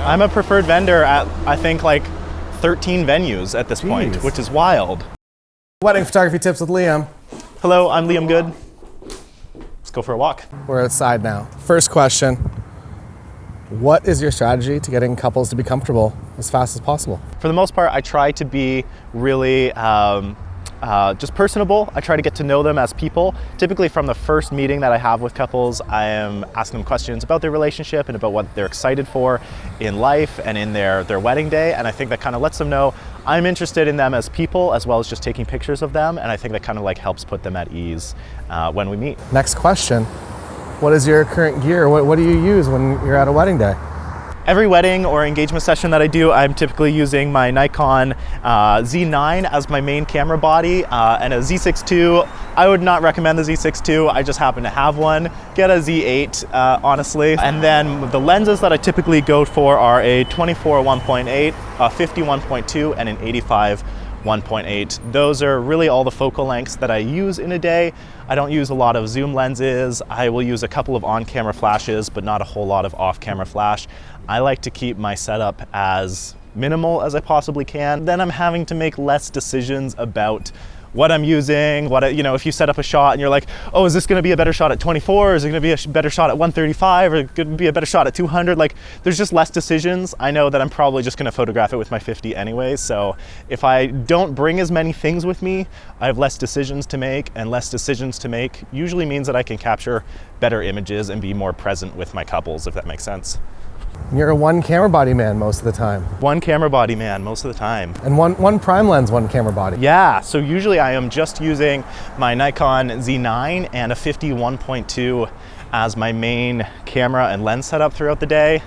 I'm a preferred vendor at, I think, like 13 venues at this point, which is wild. Wedding photography tips with Liam. Hello, I'm Liam Good. Let's go for a walk. We're outside now. First question. What is your strategy to getting couples to be comfortable as fast as possible? For the most part, I try to be really just personable. I try to get to know them as people. Typically from the first meeting that I have with couples, I am asking them questions about their relationship and about what they're excited for in life and in their wedding day. And I think that kind of lets them know I'm interested in them as people as well as just taking pictures of them. And I think that kind of like helps put them at ease when we meet. Next question. What is your current gear? What do you use when you're at a wedding day? Every wedding or engagement session that I do, I'm typically using my Nikon Z9 as my main camera body and a Z6 II. I would not recommend the Z6 II. I just happen to have one. Get a Z8, honestly. And then the lenses that I typically go for are a 24 1.8, a 50 1.2, and an 85 1.8. Those are really all the focal lengths that I use in a day. I don't use a lot of zoom lenses. I will use a couple of on-camera flashes, but not a whole lot of off-camera flash. I like to keep my setup as minimal as I possibly can. Then I'm having to make less decisions about what I'm using, if you set up a shot and you're like, oh, is this gonna be a better shot at 24? Or is it gonna be a better shot at 135? Or is it gonna be a better shot at 200? Like, there's just less decisions. I know that I'm probably just gonna photograph it with my 50 anyway. So if I don't bring as many things with me, I have less decisions to make, and less decisions to make usually means that I can capture better images and be more present with my couples, if that makes sense. You're a one camera body man most of the time. One camera body man most of the time. And one prime lens, one camera body. Yeah, so usually I am just using my Nikon Z9 and a 50 1.2 as my main camera and lens setup throughout the day.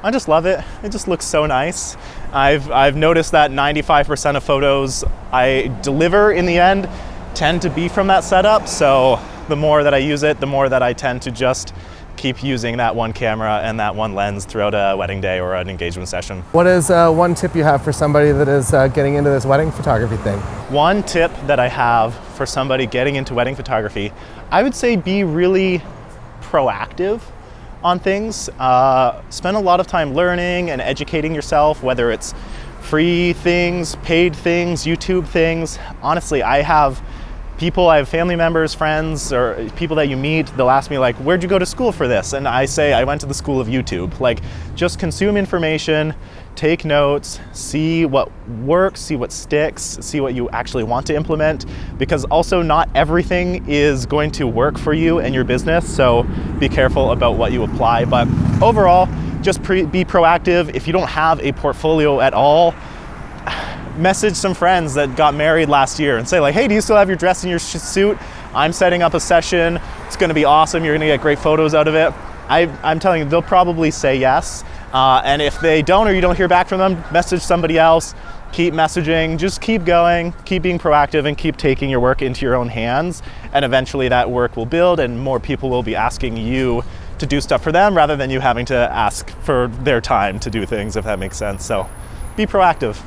I just love it. It just looks so nice. I've noticed that 95% of photos I deliver in the end tend to be from that setup. So the more that I use it, the more that I tend to just keep using that one camera and that one lens throughout a wedding day or an engagement session. What is one tip you have for somebody that is getting into this wedding photography thing? One tip that I have for somebody getting into wedding photography, I would say be really proactive on things. Spend a lot of time learning and educating yourself, whether it's free things, paid things, YouTube things. Honestly, I have family members, friends, or people that you meet, they'll ask me like, where'd you go to school for this? And I say, I went to the school of YouTube. Like, just consume information, take notes, see what works, see what sticks, see what you actually want to implement, because also not everything is going to work for you and your business, so be careful about what you apply. But overall, just be proactive. If you don't have a portfolio at all, message some friends that got married last year and say like, hey, do you still have your dress and your suit? I'm setting up a session. It's gonna be awesome. You're gonna get great photos out of it. I'm telling you, they'll probably say yes. And if they don't, or you don't hear back from them, message somebody else, keep messaging, just keep going, keep being proactive, and keep taking your work into your own hands. And eventually that work will build and more people will be asking you to do stuff for them rather than you having to ask for their time to do things, if that makes sense. So be proactive.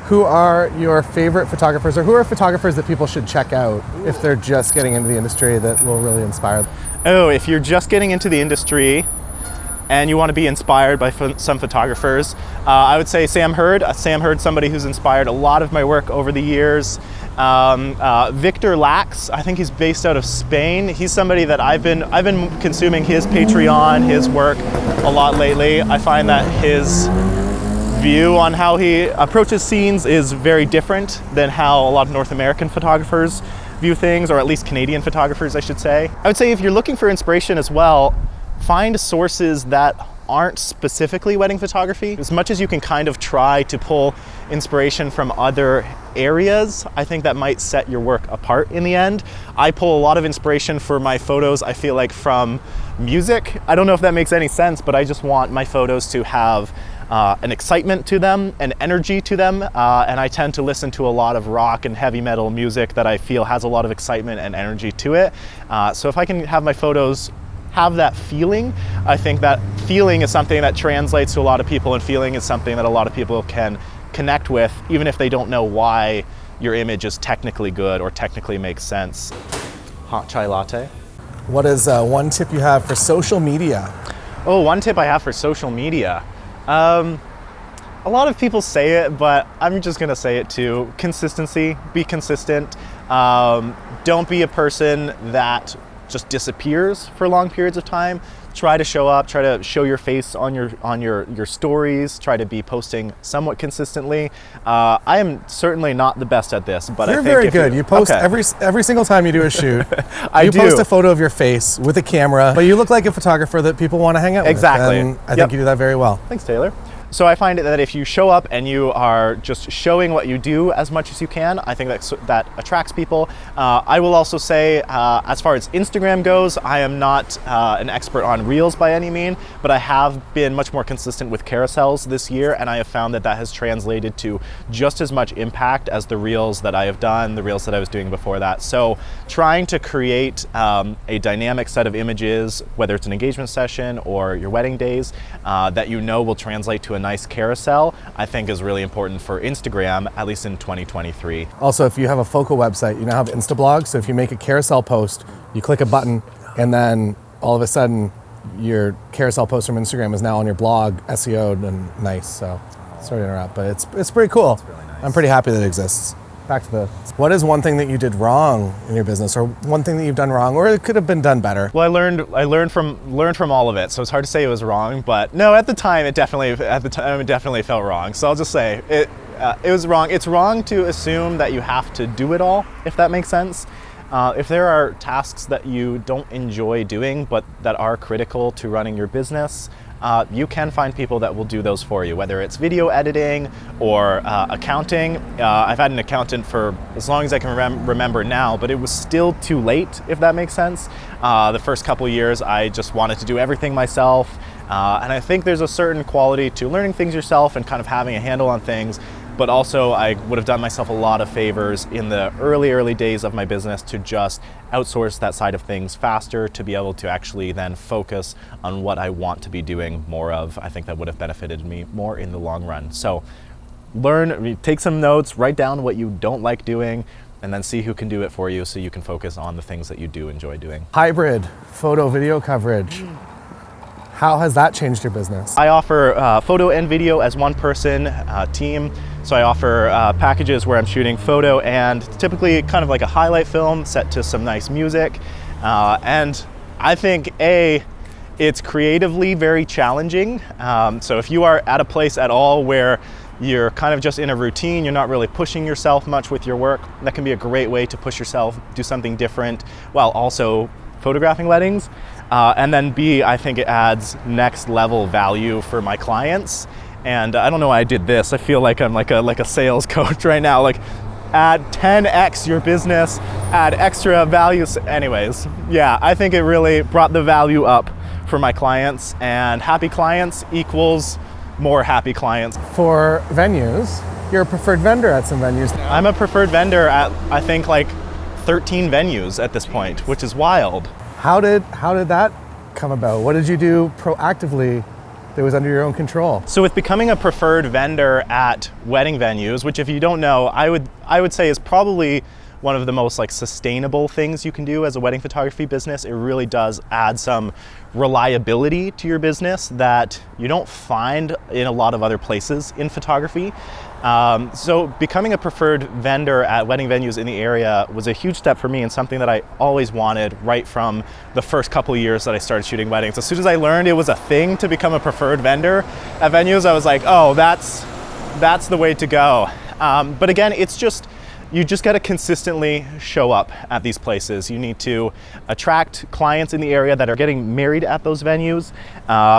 Who are your favorite photographers, or who are photographers that people should check out if they're just getting into the industry that will really inspire them? Oh, if you're just getting into the industry and you want to be inspired by some photographers, I would say Sam Hurd. Sam Hurd, somebody who's inspired a lot of my work over the years. Victor Lax, I think he's based out of Spain. He's somebody that I've been consuming his Patreon, his work a lot lately. I find that his view on how he approaches scenes is very different than how a lot of North American photographers view things, or at least Canadian photographers, I should say. I would say if you're looking for inspiration as well, find sources that aren't specifically wedding photography. As much as you can kind of try to pull inspiration from other areas, I think that might set your work apart in the end. I pull a lot of inspiration for my photos, I feel like, from music. I don't know if that makes any sense, but I just want my photos to have an excitement to them, an energy to them, and I tend to listen to a lot of rock and heavy metal music that I feel has a lot of excitement and energy to it. So if I can have my photos have that feeling, I think that feeling is something that translates to a lot of people, and feeling is something that a lot of people can connect with, even if they don't know why your image is technically good or technically makes sense. Hot chai latte. What is one tip you have for social media? Oh, one tip I have for social media. A lot of people say it, but I'm just gonna say it too. Consistency, be consistent. Don't be a person that just disappears for long periods of time. Try to show up, try to show your face on your stories, try to be posting somewhat consistently. I am certainly not the best at this, but You're I think very good. You post okay. every single time you do a shoot. I do. Post a photo of your face with a camera, but you look like a photographer that people want to hang out Exactly. with. And I think you do that very well. Thanks, Taylor. So I find that if you show up and you are just showing what you do as much as you can, I think that attracts people. I will also say, as far as Instagram goes, I am not an expert on Reels by any mean, but I have been much more consistent with carousels this year, and I have found that has translated to just as much impact as the Reels that I have done, the Reels that I was doing before that. So trying to create a dynamic set of images, whether it's an engagement session or your wedding days, that you know will translate to a nice carousel, I think is really important for Instagram, at least in 2023. Also, if you have a focal website, you now have Instablogs. So if you make a carousel post, you click a button, and then all of a sudden, your carousel post from Instagram is now on your blog, SEO'd and nice. So sorry to interrupt, but it's pretty cool. It's really nice. I'm pretty happy that it exists. Back to what is one thing that you did wrong in your business, or one thing that you've done wrong, or it could have been done better? Well, I learned from all of it, so it's hard to say it was wrong, but no, at the time it definitely felt wrong. So I'll just say it was wrong. It's wrong to assume that you have to do it all, if that makes sense. If there are tasks that you don't enjoy doing, but that are critical to running your business, you can find people that will do those for you, whether it's video editing or accounting. I've had an accountant for as long as I can remember now, but it was still too late, if that makes sense. The first couple years, I just wanted to do everything myself. And I think there's a certain quality to learning things yourself and kind of having a handle on things. But also I would have done myself a lot of favors in the early days of my business to just outsource that side of things faster, to be able to actually then focus on what I want to be doing more of. I think that would have benefited me more in the long run. So take some notes, write down what you don't like doing, and then see who can do it for you so you can focus on the things that you do enjoy doing. Hybrid photo video coverage. How has that changed your business? I offer photo and video as one person team. So I offer packages where I'm shooting photo and typically kind of like a highlight film set to some nice music. And I think it's creatively very challenging. So if you are at a place at all where you're kind of just in a routine, you're not really pushing yourself much with your work, that can be a great way to push yourself, do something different while also photographing weddings. And then B, I think it adds next level value for my clients. And I don't know why I did this. I feel like I'm like a sales coach right now. Like, add 10x your business, add extra value. Anyways, yeah, I think it really brought the value up for my clients, and happy clients equals more happy clients. For venues, you're a preferred vendor at some venues now. I'm a preferred vendor at, I think, like 13 venues at this point, which is wild. How did that come about? What did you do proactively that was under your own control? So with becoming a preferred vendor at wedding venues, which if you don't know, I would say is probably one of the most like sustainable things you can do as a wedding photography business. It really does add some reliability to your business that you don't find in a lot of other places in photography. So becoming a preferred vendor at wedding venues in the area was a huge step for me, and something that I always wanted right from the first couple of years that I started shooting weddings. As soon as I learned it was a thing to become a preferred vendor at venues, I was like, oh, that's the way to go. But again, you just got to consistently show up at these places. You need to attract clients in the area that are getting married at those venues.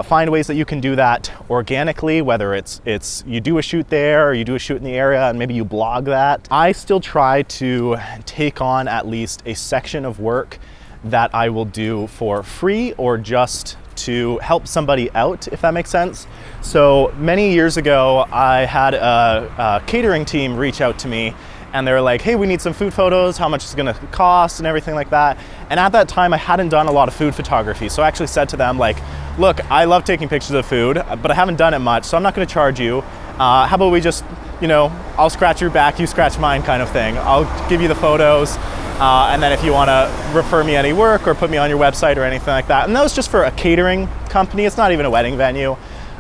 Find ways that you can do that organically, whether it's you do a shoot there or you do a shoot in the area and maybe you blog that. I still try to take on at least a section of work that I will do for free or just to help somebody out, if that makes sense. So many years ago, I had a catering team reach out to me, and they were like, hey, we need some food photos, how much it's gonna cost and everything like that. And at that time, I hadn't done a lot of food photography. So I actually said to them, like, look, I love taking pictures of food, but I haven't done it much, so I'm not gonna charge you. How about we just, I'll scratch your back, you scratch mine kind of thing. I'll give you the photos, and then if you wanna refer me any work or put me on your website or anything like that. And that was just for a catering company, it's not even a wedding venue.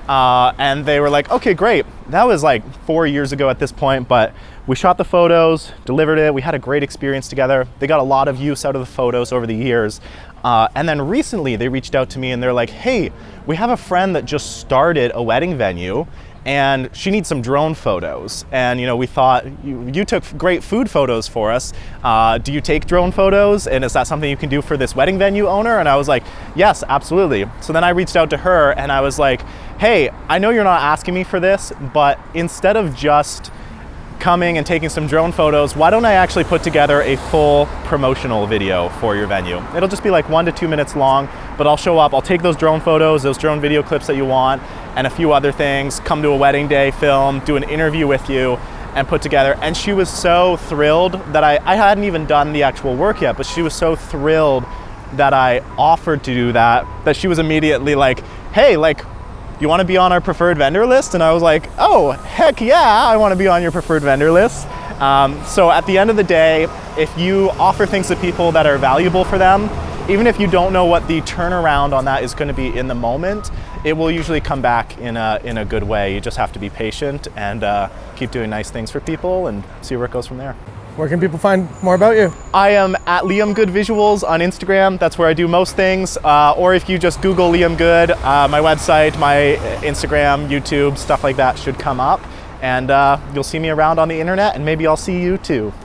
And they were like, okay, great. That was like 4 years ago at this point, but we shot the photos, delivered it. We had a great experience together. They got a lot of use out of the photos over the years. And then recently they reached out to me and they're like, hey, we have a friend that just started a wedding venue and she needs some drone photos. And we thought you took great food photos for us. Do you take drone photos? And is that something you can do for this wedding venue owner? And I was like, yes, absolutely. So then I reached out to her and I was like, hey, I know you're not asking me for this, but instead of just coming and taking some drone photos, why don't I actually put together a full promotional video for your venue? It'll just be like 1 to 2 minutes long, but I'll show up, I'll take those drone photos, those drone video clips that you want, and a few other things, come to a wedding day, film, do an interview with you, and put together. And she was so thrilled that I hadn't even done the actual work yet, but she was so thrilled that I offered to do that she was immediately like, hey, like, you want to be on our preferred vendor list? And I was like, oh, heck yeah, I want to be on your preferred vendor list. So at the end of the day, if you offer things to people that are valuable for them, even if you don't know what the turnaround on that is going to be in the moment, it will usually come back in a good way. You just have to be patient and keep doing nice things for people and see where it goes from there. Where can people find more about you? I am at Liam Good Visuals on Instagram. That's where I do most things. Or if you just Google Liam Good, my website, my Instagram, YouTube, stuff like that should come up. And you'll see me around on the internet, and maybe I'll see you too.